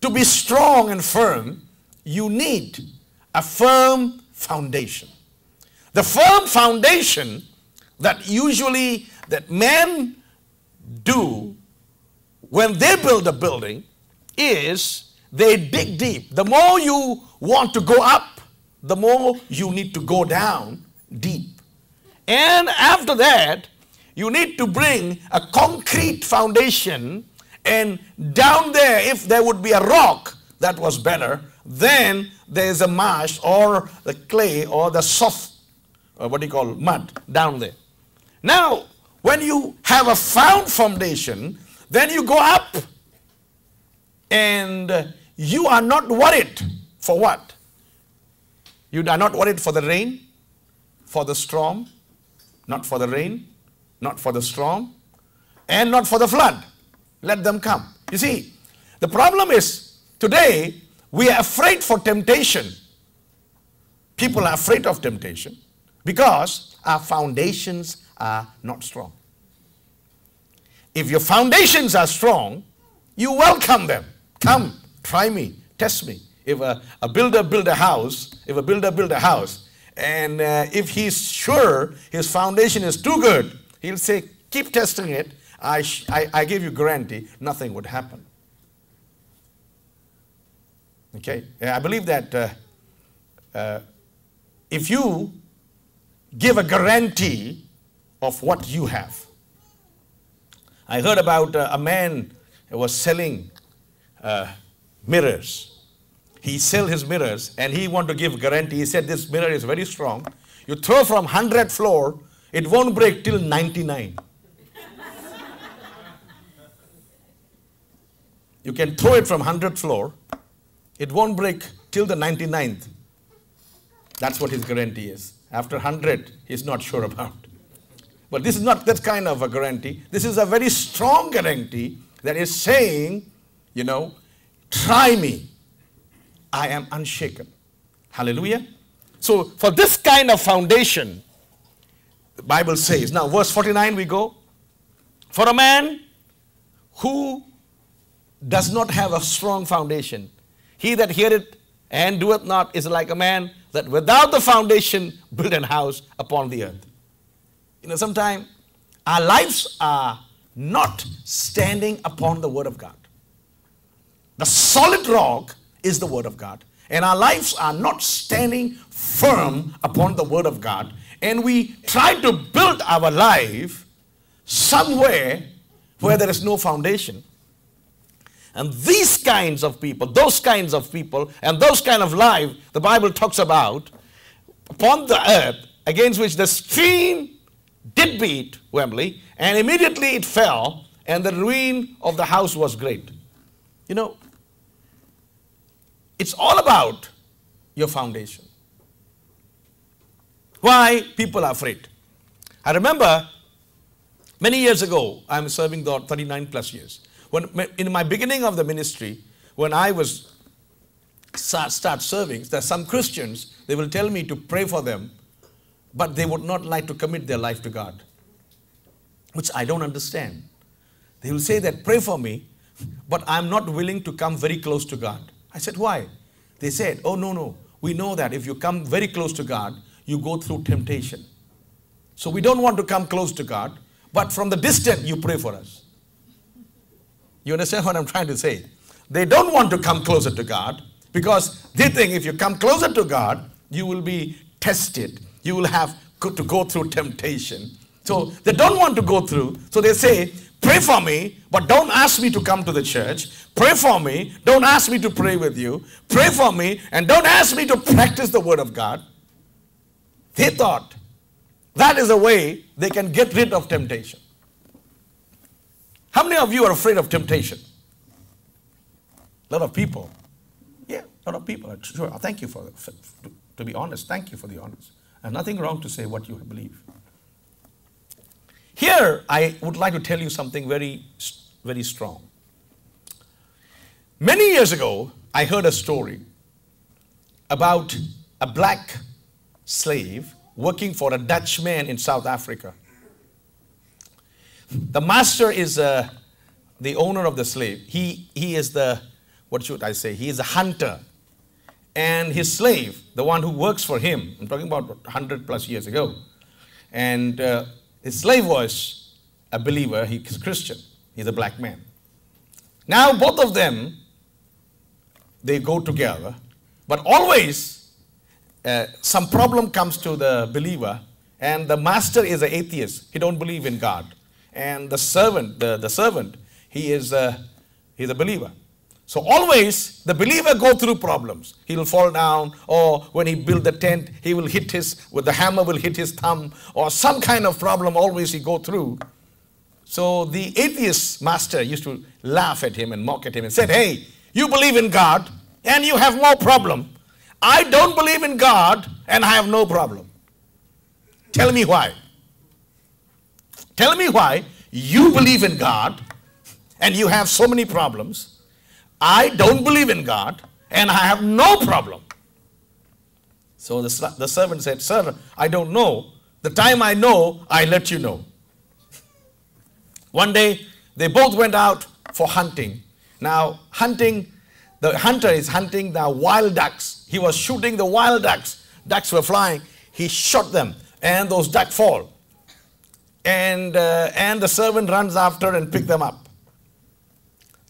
to be strong and firm, you need a firm foundation. The firm foundation that usually that men do when they build a building is they dig deep. The more you want to go up, the more you need to go down deep. And after that, you need to bring a concrete foundation, and down there, if there would be a rock, that was better. Then there is a marsh or the clay or the soft, mud down there. Now, when you have a firm foundation, then you go up and you are not worried for what? You are not worried for the rain, for the storm, not for the rain, not for the storm, and not for the flood. Let them come. You see, the problem is today we are afraid for temptation. People are afraid of temptation because our foundations are not strong. If your foundations are strong, you welcome them. Come, try me, test me. If a builder build a house, and if he's sure his foundation is too good, he'll say, keep testing it. I give you guarantee nothing would happen. Okay, I believe that if you give a guarantee of what you have. I heard about a man who was selling mirrors. He sells his mirrors and he wanted to give guarantee. He said this mirror is very strong. You throw from 100 floor, it won't break till 99. You can throw it from 100 floor, it won't break till the 99th. That's what his guarantee is. After 100, he's not sure about. But this is not that kind of a guarantee. This is a very strong guarantee that is saying, you know, try me. I am unshaken. Hallelujah. So for this kind of foundation, the Bible says, now verse 49 we go. For a man who does not have a strong foundation, he that heareth and doeth not is like a man that without the foundation build an house upon the earth. You know, sometimes our lives are not standing upon the Word of God. The solid rock is the Word of God. And our lives are not standing firm upon the Word of God. And we try to build our life somewhere where there is no foundation. And these kinds of people, those kinds of people, and those kind of life, the Bible talks about, upon the earth, against which the stream did beat, Wembley, and immediately it fell, and the ruin of the house was great. You know, it's all about your foundation. Why people are afraid? I remember many years ago, I'm serving God 39 plus years. When in my beginning of the ministry, when I was start serving, there are some Christians, they will tell me to pray for them, but they would not like to commit their life to God, which I don't understand. They will say that pray for me, but I'm not willing to come very close to God. I said, why? They said, oh, no, we know that if you come very close to God, you go through temptation. So we don't want to come close to God, but from the distance you pray for us. You understand what I'm trying to say? They don't want to come closer to God because they think if you come closer to God, you will be tested. You will have to go through temptation. So they don't want to go through. So they say, pray for me, but don't ask me to come to the church. Pray for me. Don't ask me to pray with you. Pray for me and don't ask me to practice the Word of God. They thought that is a way they can get rid of temptation. How many of you are afraid of temptation? A lot of people. Yeah, a lot of people. Sure. Thank you to be honest. Thank you for the honest. There's nothing wrong to say what you believe. Here, I would like to tell you something very, very strong. Many years ago, I heard a story about a black slave working for a Dutchman in South Africa. The master is the owner of the slave. He is the what should I say? He is a hunter. And his slave, the one who works for him, I'm talking about 100 plus years ago, and his slave was a believer, he's Christian, he's a black man. Now both of them, they go together, but always some problem comes to the believer, and the master is an atheist, he don't believe in God. And the servant, he's a believer. So always the believer go through problems. He will fall down, or when he build the tent, he will with the hammer will hit his thumb, or some kind of problem always he go through. So the atheist master used to laugh at him and mock at him and said, hey, you believe in God and you have no problem. I don't believe in God and I have no problem. Tell me why. Tell me why you believe in God and you have so many problems. I don't believe in God and I have no problem. So the servant said, sir, I don't know. The time I know, I let you know. One day, they both went out for hunting. Now, the hunter is hunting the wild ducks. He was shooting the wild ducks. Ducks were flying. He shot them, and those ducks fall. And the servant runs after and picks them up.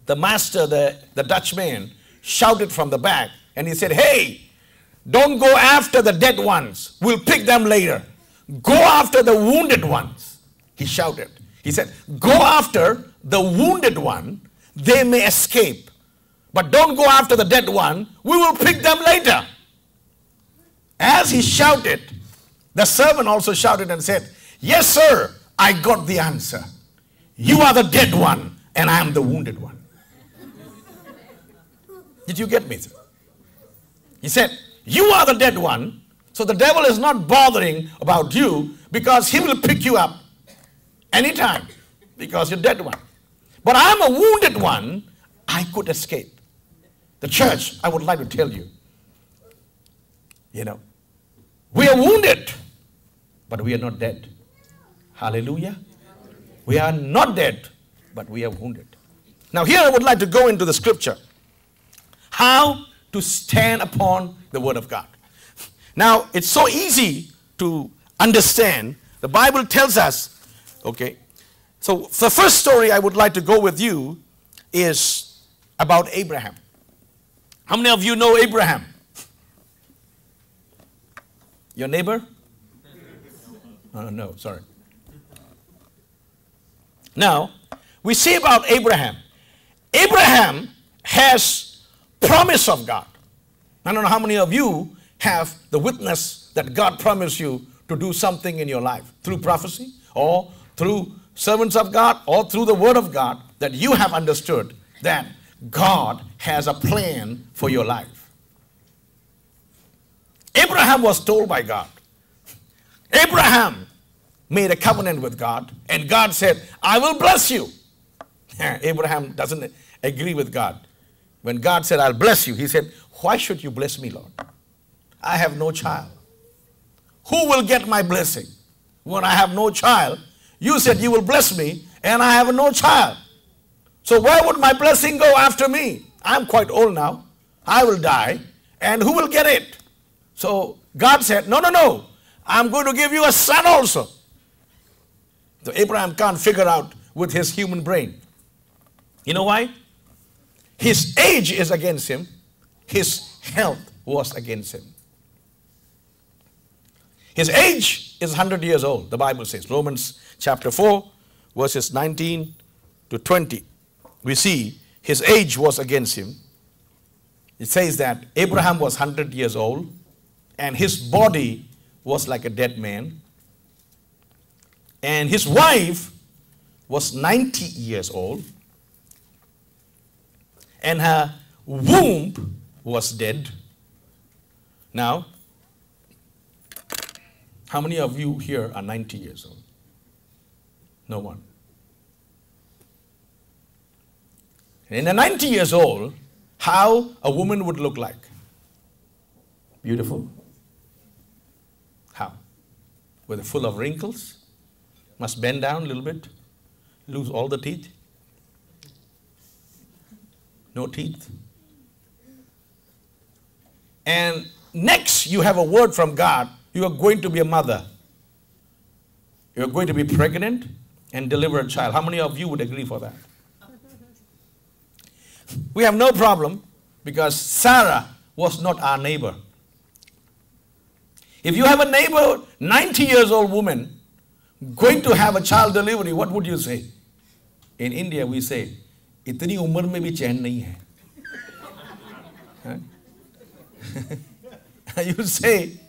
The master, the Dutchman, shouted from the back, and he said, hey, don't go after the dead ones. We'll pick them later. Go after the wounded ones. He shouted. He said, go after the wounded one. They may escape. But don't go after the dead one. We will pick them later. As he shouted, the servant also shouted and said, yes, sir, I got the answer. You are the dead one, and I am the wounded one. Did you get me? He said, you are the dead one, so the devil is not bothering about you because he will pick you up anytime because you're dead one. But I'm a wounded one, I could escape. The church, I would like to tell you, we are wounded, but we are not dead. Hallelujah. We are not dead, but we are wounded. Now here I would like to go into the scripture. How to stand upon the word of God. Now, it's so easy to understand. The Bible tells us, okay. So, the first story I would like to go with you is about Abraham. How many of you know Abraham? Your neighbor? No, sorry. Now, we see about Abraham. Abraham has promise of God. I don't know how many of you have the witness that God promised you to do something in your life through prophecy or through servants of God or through the word of God, that you have understood that God has a plan for your life. Abraham was told by God. Abraham made a covenant with God, and God said, I will bless you. Abraham doesn't agree with God. When God said, I'll bless you, he said, why should you bless me, Lord? I have no child. Who will get my blessing? When I have no child, you said you will bless me, and I have no child. So where would my blessing go after me? I'm quite old now. I will die, and who will get it? So God said, no. I'm going to give you a son also. So Abraham can't figure out with his human brain. You know why? His age is against him. His health was against him. His age is 100 years old, the Bible says. Romans chapter 4, verses 19 to 20. We see his age was against him. It says that Abraham was 100 years old, and his body was like a dead man. And his wife was 90 years old, and her womb was dead. Now, how many of you here are 90 years old? No one. In a 90 years old, how a woman would look like? Beautiful. How? With full of wrinkles? Must bend down a little bit? Lose all the teeth? No teeth? and next you have a word from God, you are going to be a mother. You are going to be pregnant and deliver a child. How many of you would agree for that? We have no problem because Sarah was not our neighbor. If you have a neighbor, 90 years old woman, going to have a child delivery, what would you say? In India we say, इतनी उम्र में भी चैन नहीं है. You say,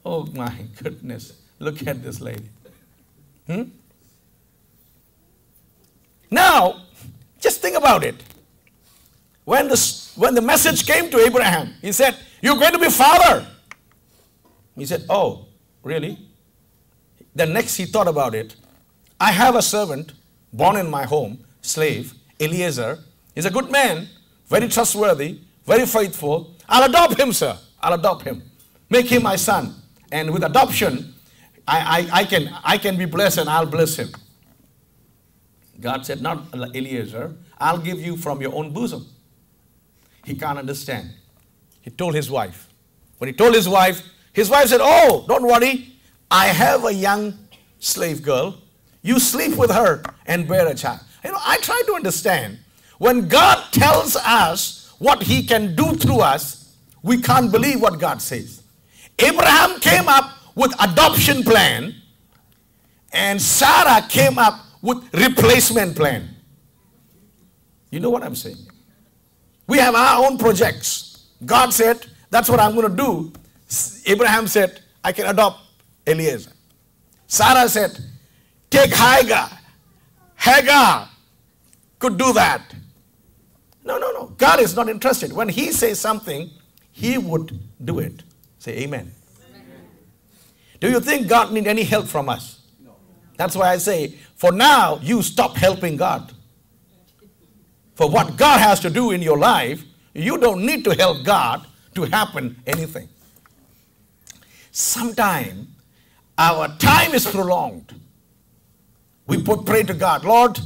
oh my goodness, look at this lady. Now, just think about it. When the message came to Abraham, he said, you're going to be father. He said, oh, really? Then next he thought about it. I have a servant born in my home, slave, Eliezer. He's a good man, very trustworthy, very faithful. I'll adopt him, sir. I'll adopt him. Make him my son. And with adoption, I can be blessed and I'll bless him. God said, not Eliezer. I'll give you from your own bosom. He can't understand. He told his wife. When he told his wife said, oh, don't worry. I have a young slave girl. You sleep with her and bear a child. I try to understand. When God tells us what he can do through us, we can't believe what God says. Abraham came up with adoption plan and Sarah came up with replacement plan. You know what I'm saying? We have our own projects. God said, that's what I'm going to do. Abraham said, I can adopt Eliezer. Sarah said, take Hagar. Hagar could do that. No. God is not interested. When he says something, he would do it. Say amen. Amen. Do you think God needs any help from us? No. That's why I say, for now, you stop helping God. For what God has to do in your life, you don't need to help God to happen anything. Sometimes our time is prolonged. We pray to God, Lord,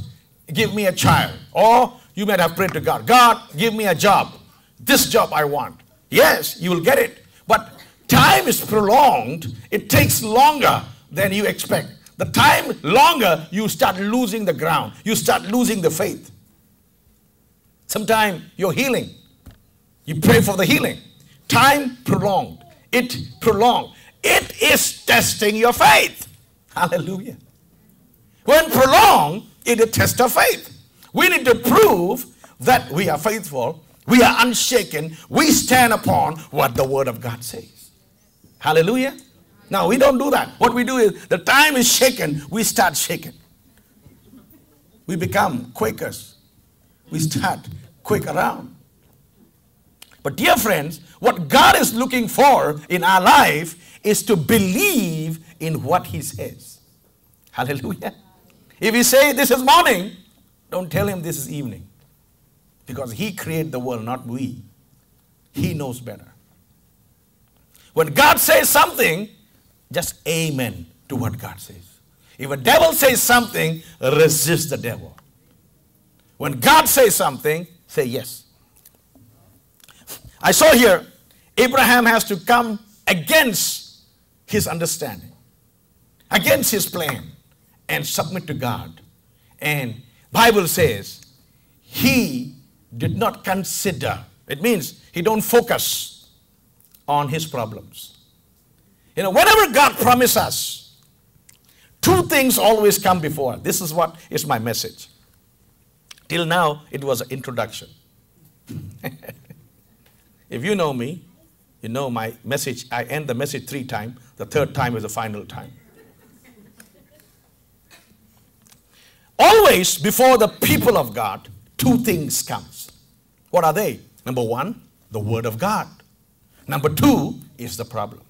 give me a child. Or you might have prayed to God, God, give me a job. This job I want. Yes, you will get it. But time is prolonged. It takes longer than you expect. The time longer, you start losing the ground. You start losing the faith. Sometimes you're healing. You pray for the healing. Time prolonged. It prolonged. It is testing your faith. Hallelujah. When prolonged, it is a test of faith. We need to prove that we are faithful. We are unshaken. We stand upon what the Word of God says. Hallelujah. Now, we don't do that. What we do is, the time is shaken, we start shaking. We become Quakers. We start quake around. But dear friends, what God is looking for in our life is to believe in what he says. Hallelujah. If he says this is morning, don't tell him this is evening. Because he created the world, not we. He knows better. When God says something, just amen to what God says. If a devil says something, resist the devil. When God says something, say yes. I saw here, Abraham has to come against his understanding, against his plan, and submit to God. And Bible says, he did not consider. It means he don't focus on his problems. Whenever God promises us, two things always come before. This is what is my message. Till now, it was an introduction. If you know me, you know my message. I end the message 3 times. The 3rd time is the final time. Always before the people of God, 2 things comes. What are they? Number 1, the Word of God. Number 2 is the problem.